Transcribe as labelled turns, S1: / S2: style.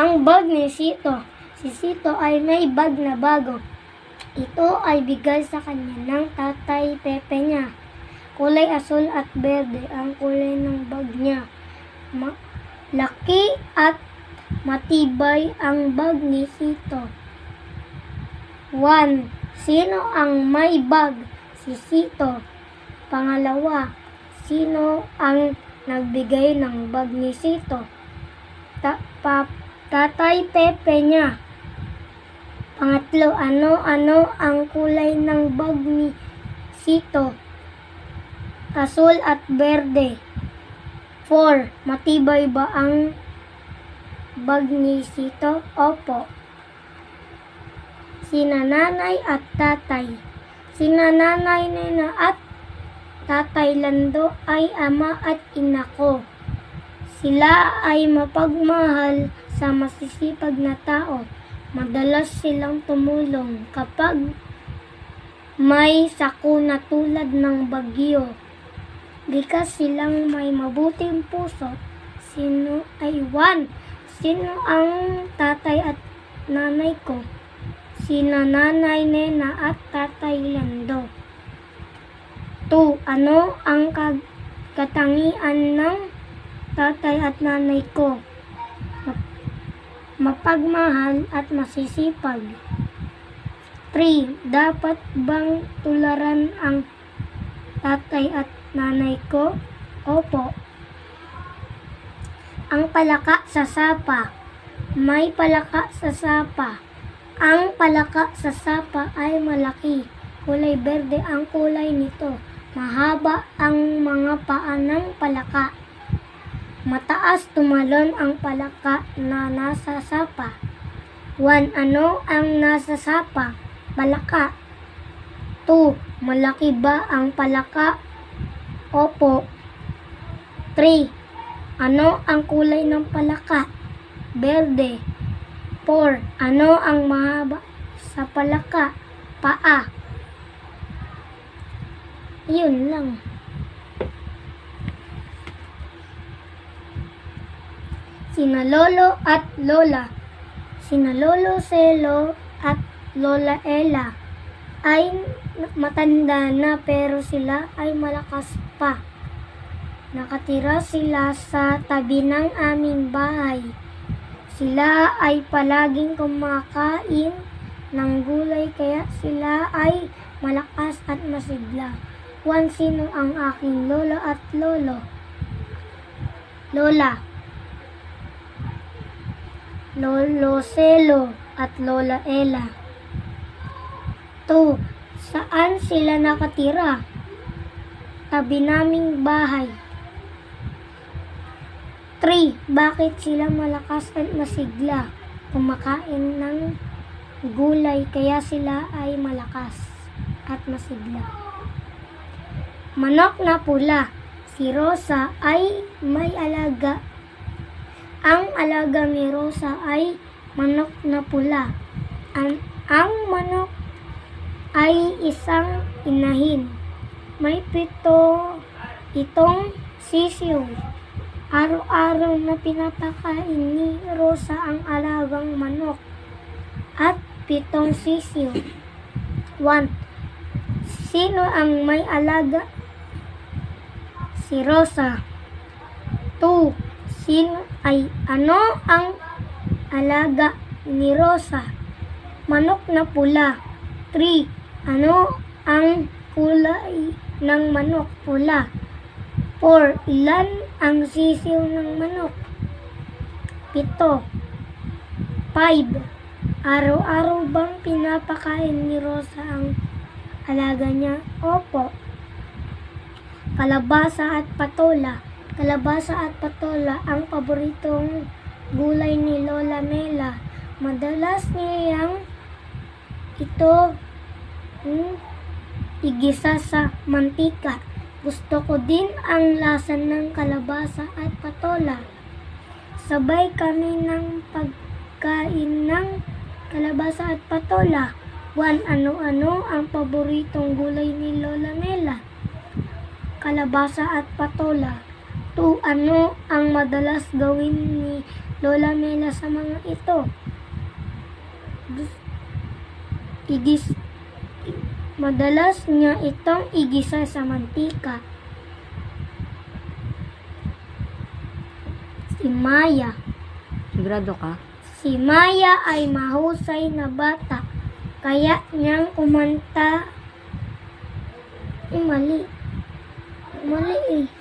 S1: Ang bag ni Sito. Si Sito ay may bag na bago. Ito ay bigay sa kanya ng tatay Pepe niya. Kulay asul at berde ang kulay ng bag niya. Laki at matibay ang bag ni Sito. 1. Sino ang may bag? Si Sito. Pangalawa, sino ang nagbigay ng bag ni Sito? Tatay Pepe niya. Pangatlo, ano ang kulay ng bag ni Sito? Asul at berde. 4. Matibay ba ang bag ni Sito? Opo. Sina nanay at tatay. Sina nanay Nena at tatay Lando ay ama at ina ko. Sila ay mapagmahal sa masisipag na tao. Madalas silang tumulong kapag may sakuna tulad ng bagyo. Likas silang may mabuting puso. Sino ay 1? Sino ang tatay at nanay ko? Sina nanay Nena at tatay Lando. 2. Ano ang katangian ng tatay at nanay ko? Mapagmahal at masisipag. 3. Dapat bang tularan ang tatay at nanay ko? Opo. Ang palaka sa sapa. May palaka sa sapa. Ang palaka sa sapa ay malaki. Kulay berde ang kulay nito. Mahaba ang mga paa ng palaka. Mataas tumalon ang palaka na nasa sapa. 1. Ano ang nasa sapa? Palaka. 2. Malaki ba ang palaka? Opo. 3. Ano ang kulay ng palaka? Berde. 4. Ano ang mahaba sa palaka? Paa. Yun lang. Sina Lolo at Lola. Sina Lolo Selo at Lola Ella ay matanda na pero sila ay malakas pa. Nakatira sila sa tabi ng aming bahay. Sila ay palaging kumakain ng gulay kaya sila ay malakas at masigla. 1. Sino ang aking lolo at lolo? Lola. Lolo Selo at Lola Ella. 2. Saan sila nakatira? Tabi naming bahay. 3. Bakit sila malakas at masigla? Kumakain ng gulay kaya sila ay malakas at masigla. Manok na pula. Si Rosa ay may alaga. Ang alaga ni Rosa ay manok na pula. Ang manok ay isang inahin. May 7 itong sisiw. Araw-araw na pinapakain ni Rosa ang alagang manok at 7 sisiw. 1. Sino ang may alaga? Si Rosa. 2. Ano ang alaga ni Rosa? Manok na pula. 3. Ano ang kulay ng manok? Pula. 4. Ilan ang sisiw ng manok? 7. 5. Araw-araw bang pinapakain ni Rosa ang alaga niya? Opo. Kalabasa at patola. Kalabasa at patola ang paboritong gulay ni Lola Mela. Madalas niyang ito igisa sa mantika. Gusto ko din ang lasa ng kalabasa at patola. Sabay kami ng pagkain ng kalabasa at patola. 1. Ano-ano ang paboritong gulay ni Lola Mela? Kalabasa at patola. 2. Ano ang madalas gawin ni Lola Mela sa mga ito? Madalas nga itong igisa sa mantika. Si Maya.
S2: Sigurado ka?
S1: Si Maya ay mahusay na bata. Kaya niyang kumanta. Mali. Mali eh.